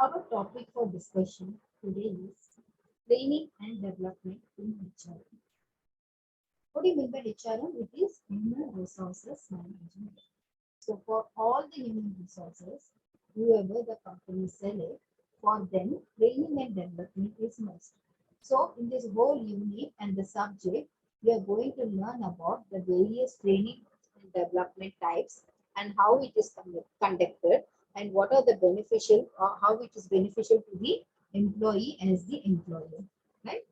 Our topic for discussion today is training and development in HRM. What do you mean by HRM? It is Human Resources Management. So for all the human resources, whoever the company select, for them training and development is must. So in this whole unit and the subject, we are going to learn about the various training and development types and how it is conducted and what are the beneficial or how it is beneficial to the employee as the employer. Right?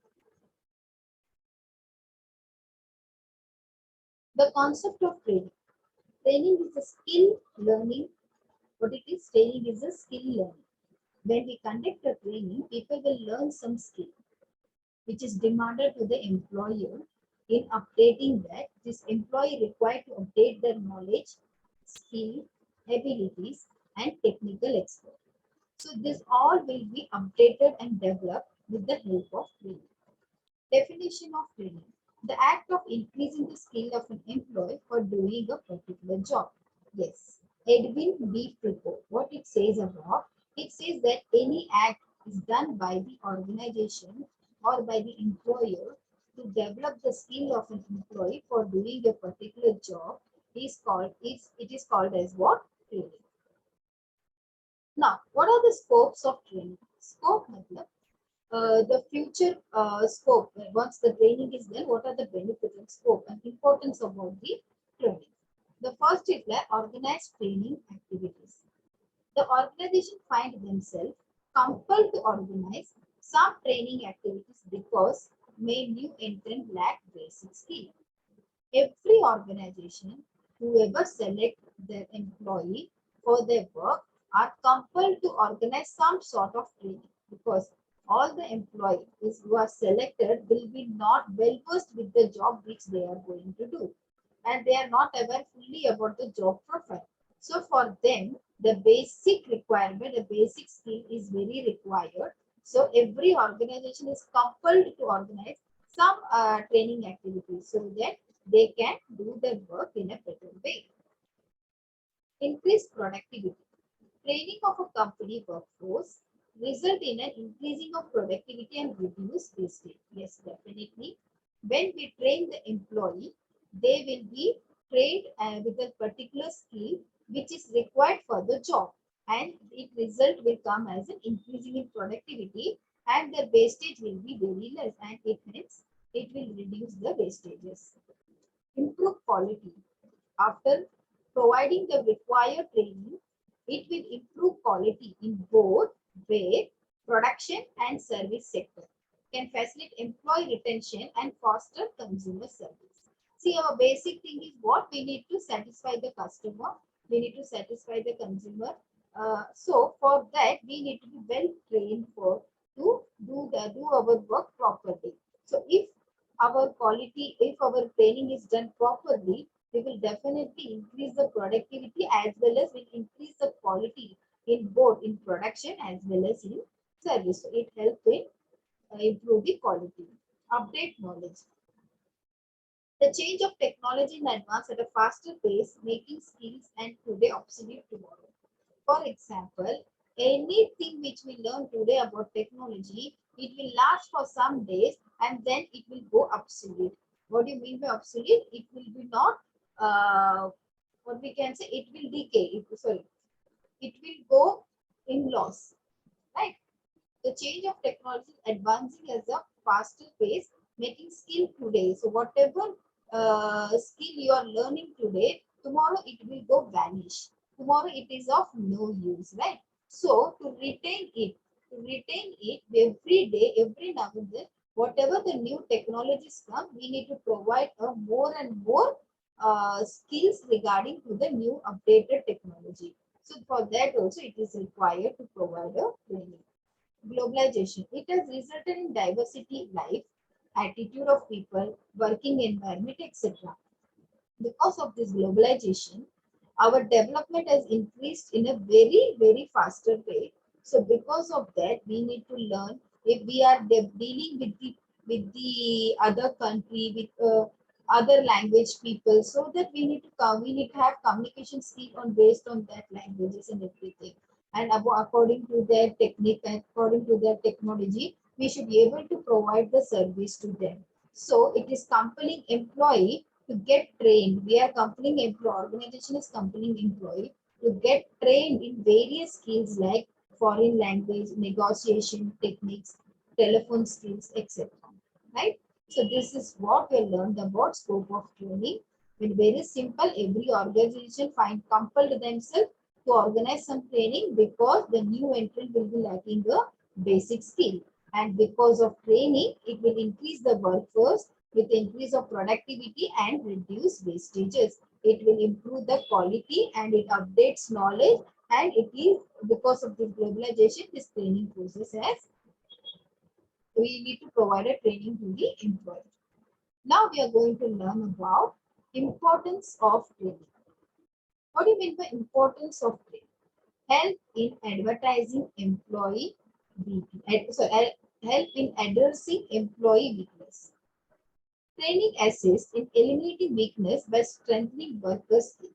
The concept of training. Training is a skill learning. What it is, training is a skill learning. When we conduct a training, people will learn some skill which is demanded to the employer. In updating that, this employee required to update their knowledge, skill, abilities, and technical expert. So this all will be updated and developed with the help of training. Definition of training. The act of increasing the skill of an employee for doing a particular job. Yes. Edwin B. Frico, what it says about, it says that any act is done by the organization or by the employer to develop the skill of an employee for doing a particular job it is called as what? Training. Now, what are the scopes of training? Scope matlab, the future scope. Once the training is done, what are the benefits and scope and importance about the training? The first is like organized training activities. The organization find themselves compelled to organize some training activities because may new entrant lack basic skill. Every organization, whoever select their employee for their work, are compelled to organize some sort of training because all the employees who are selected will be not well versed with the job which they are going to do, and they are not aware fully about the job profile. So for them, the basic requirement, the basic skill is very required. So every organization is compelled to organize some training activities so that they can do their work in a better way. Increase productivity. Training of a company workforce result in an increasing of productivity and reduce wastage. Yes, definitely. When we train the employee, they will be trained with a particular skill which is required for the job, and it result will come as an increasing in productivity, and the wastage will be very less, and it hence it will reduce the wastages. Improve quality. After providing the required training, it will improve quality in both trade, production and service sector. Can facilitate employee retention and foster consumer service. See, our basic thing is what we need to satisfy the customer. We need to satisfy the consumer. So for that, we need to be well trained for to do our work properly. So if our training is done properly, we will definitely increase the productivity as well as will increase the quality in both in production as well as in service. So it helps in improve the quality. Update knowledge. The change of technology in advance at a faster pace, making skills and today obsolete tomorrow. For example, anything which we learn today about technology, it will last for some days and then it will go obsolete. What do you mean by obsolete? It will be not, what we can say, it will decay. It will go in loss, right? The change of technology is advancing as a faster pace, making skill today. So whatever skill you are learning today, tomorrow it will go vanish. Tomorrow it is of no use, right? So to retain it every day, every now and then, whatever the new technologies come, we need to provide a more and more skills regarding to the new updated technology. So for that also it is required to provide a training. Globalization. It has resulted in diversity life, attitude of people, working environment, etc. Because of this globalization, our development has increased in a very, very faster way. So because of that, we need to learn if we are dealing with the other country, with other language people, so that we need to have communication skill on based on that languages and everything. and according to their technique, according to their technology, we should be able to provide the service to them. So it is compelling employee to get trained. We are compelling employee, organization is compelling employee to get trained in various skills like foreign language, negotiation techniques, telephone skills, etc. Right? So this is what we learned about scope of training. When very simple, every organization find compelled themselves to organize some training because the new entrant will be lacking a basic skill. And because of training, it will increase the workforce with increase of productivity and reduce wastages. It will improve the quality and it updates knowledge, and it is because of this globalization, this training process has, we need to provide a training to the employer. Now we are going to learn about importance of training. What do you mean by importance of training? Help in advertising employee weakness. Help in addressing employee weakness. Training assists in eliminating weakness by strengthening workers' skill.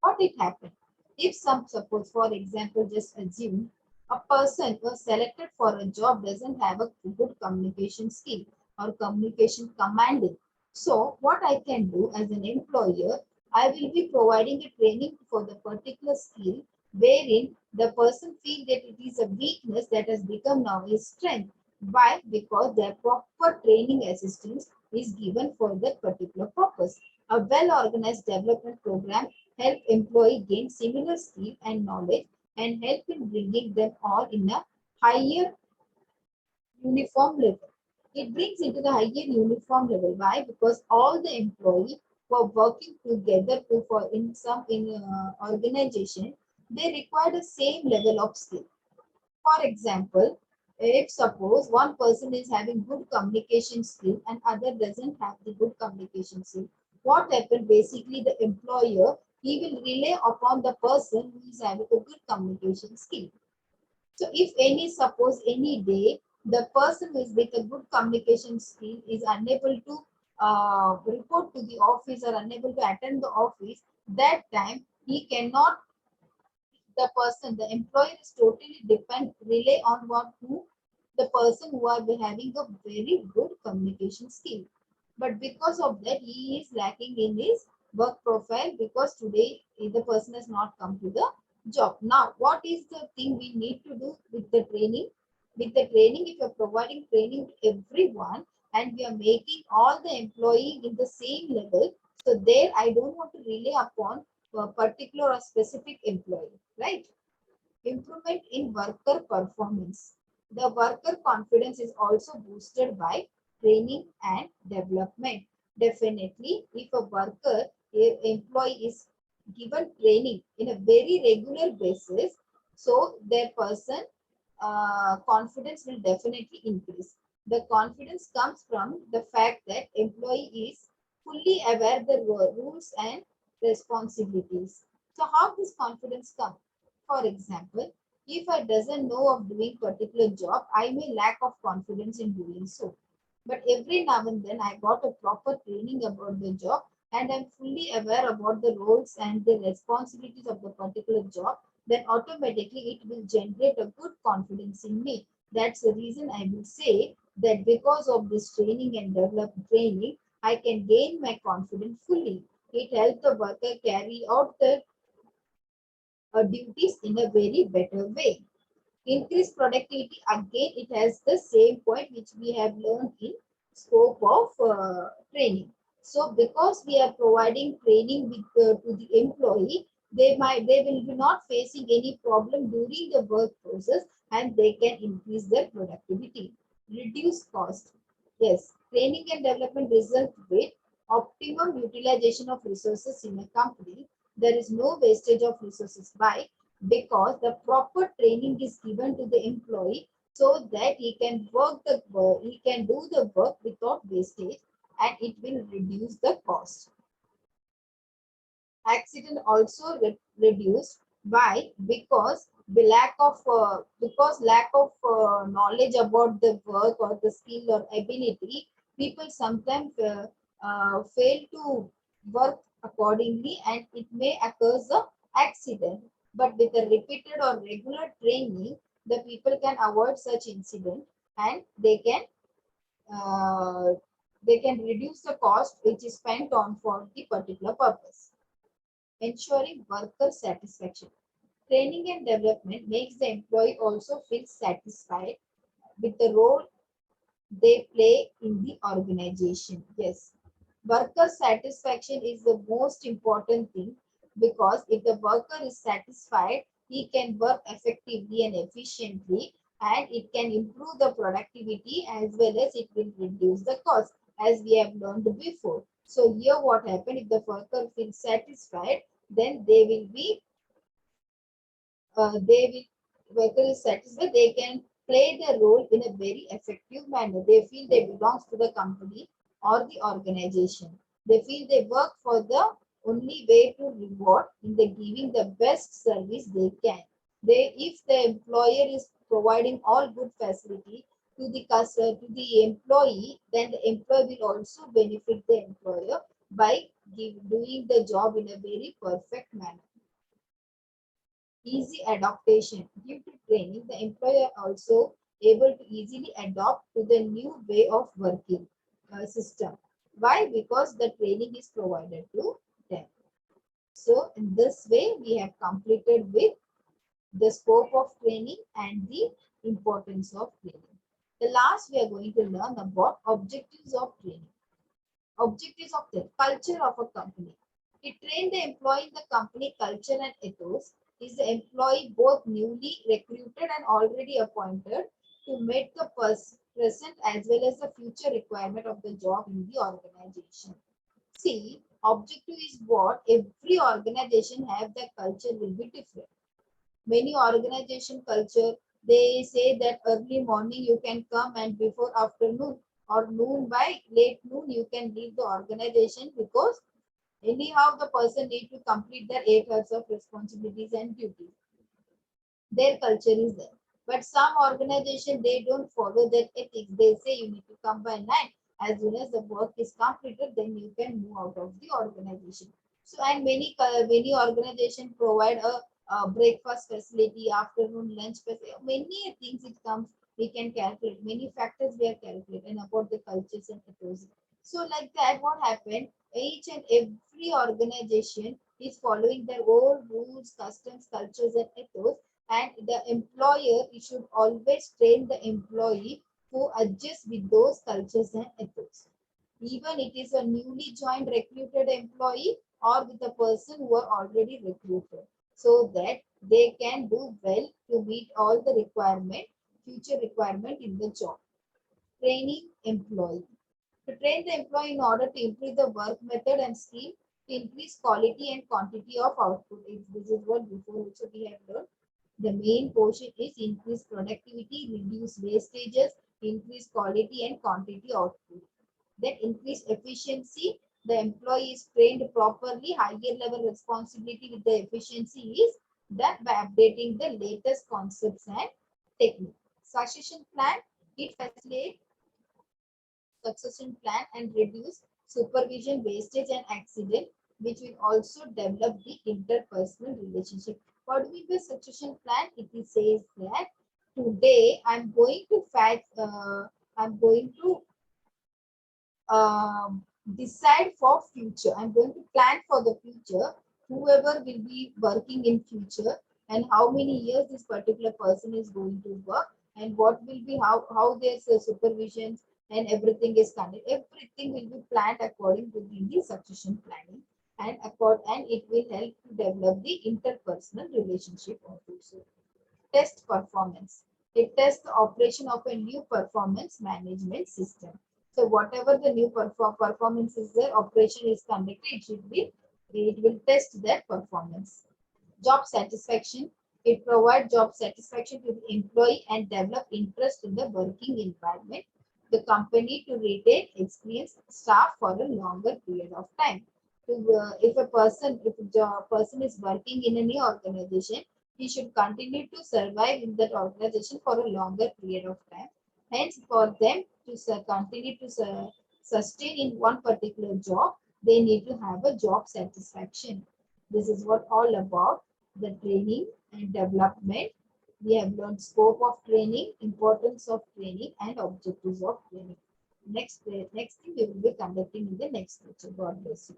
What it happened? If suppose, for example, just assume a person was selected for a job doesn't have a good communication skill or communication commanding. So what I can do as an employer, I will be providing a training for the particular skill wherein the person feel that it is a weakness that has become now a strength. Why? Because their proper training assistance is given for that particular purpose. A well-organized development program help employee gain similar skill and knowledge and help in bringing them all in a higher uniform level. It brings into the higher uniform level. Why? Because all the employees were working together to for in some organization, they require the same level of skill. For example, if suppose one person is having good communication skill and other doesn't have the good communication skill, what happens basically the employer, he will rely upon the person who is having a good communication skill. So if any, suppose any day, the person who is with a good communication skill is unable to report to the office or unable to attend the office, that time he cannot, the person, the employer is totally rely on what who the person who are having a very good communication skill. But because of that, he is lacking in his work profile because today the person has not come to the job. Now, what is the thing we need to do with the training? With the training, if you're providing training to everyone and we are making all the employee in the same level, so there I don't want to rely upon a particular or specific employee, right? Improvement in worker performance. The worker confidence is also boosted by training and development. Definitely, if a worker, employee is given training in a very regular basis, so their person confidence will definitely increase. The confidence comes from the fact that employee is fully aware the rules and responsibilities. So how this confidence comes? For example, if I doesn't know of doing particular job, I may lack of confidence in doing so. But every now and then I got a proper training about the job and I'm fully aware about the roles and the responsibilities of the particular job, then automatically it will generate a good confidence in me. That's the reason I will say that because of this training and develop training, I can gain my confidence fully. It helps the worker carry out the duties in a very better way. Increase productivity, again, it has the same point which we have learned in scope of training. So because we are providing training with, to the employee, they will be not facing any problem during the work process and they can increase their productivity. Reduce cost. Yes, training and development result with optimum utilization of resources in a company. There is no wastage of resources. Why? Because the proper training is given to the employee so that he can work the work, he can do the work without wastage and it will reduce the cost. Accident also reduced. Why? Because the lack of knowledge about the work or the skill or ability, people sometimes fail to work accordingly and it may occur the accident. But with a repeated or regular training, the people can avoid such incident, and uh, they can reduce the cost which is spent on for the particular purpose. Ensuring worker satisfaction. Training and development makes the employee also feel satisfied with the role they play in the organization. Yes, worker satisfaction is the most important thing, because if the worker is satisfied, he can work effectively and efficiently, and it can improve the productivity as well as it will reduce the cost, as we have learned before. So here what happened, if the worker feels satisfied, then they will worker is satisfied, they can play their role in a very effective manner. They feel they belongs to the company or the organization. They feel they work for the only way to reward in the giving the best service they can. They, if the employer is providing all good facility to the customer, to the employee, then the employee will also benefit the employer by doing the job in a very perfect manner. Easy adaptation. Due to training, the employer also able to easily adopt to the new way of working system. Why? Because the training is provided to them. So in this way, we have completed with the scope of training and the importance of training. The last, we are going to learn about objectives of training. Objectives of the culture of a company. It train the employee in the company culture and ethos. Is the employee both newly recruited and already appointed to meet the present as well as the future requirement of the job in the organization. See, objective is what every organization have, the culture will be different. Many organization culture, they say that early morning you can come and before afternoon or noon, by late noon you can leave the organization, because anyhow the person need to complete their 8 hours of responsibilities and duties. Their culture is there. But some organization, they don't follow that ethics. They say you need to come by 9. As soon as the work is completed, then you can move out of the organization. So, and many organization provide a breakfast facility, afternoon lunch facility, many things it comes. We can calculate many factors we are calculating about the cultures and ethos. So, like that, what happened? Each and every organization is following their own rules, customs, cultures, and ethos, and the employer, it should always train the employee to adjust with those cultures and ethos. Even it is a newly joined recruited employee or with a person who are already recruited, so that they can do well to meet all the requirement, future requirement in the job. Training employee. To train the employee in order to improve the work method and skill to increase quality and quantity of output. This is what before also we have learned. The main portion is increase productivity, reduce wastages, increase quality and quantity output. Then increase efficiency. The employee is trained properly. Higher level responsibility with the efficiency is done by updating the latest concepts and technique. Succession plan. It facilitates succession plan and reduce supervision, wastage, and accident, which will also develop the interpersonal relationship. What do we mean by succession plan? It says that today I'm going to decide for future. I'm going to plan for the future. Whoever will be working in future, and how many years this particular person is going to work, and what will be how their supervision and everything is conducted. Everything will be planned according to the succession planning, and it will help to develop the interpersonal relationship also. Test performance. It tests the operation of a new performance management system. So whatever the new performance is there, operation is conducted, it will test that performance. Job satisfaction. It provides job satisfaction to the employee and develop interest in the working environment. The company to retain experienced staff for a longer period of time. If a person is working in any organization, he should continue to survive in that organization for a longer period of time. Hence, for them to continue to sustain in one particular job, they need to have a job satisfaction. This is what all about the training and development. We have learned scope of training, importance of training, and objectives of training. Next thing we will be conducting in the next lecture. God bless you.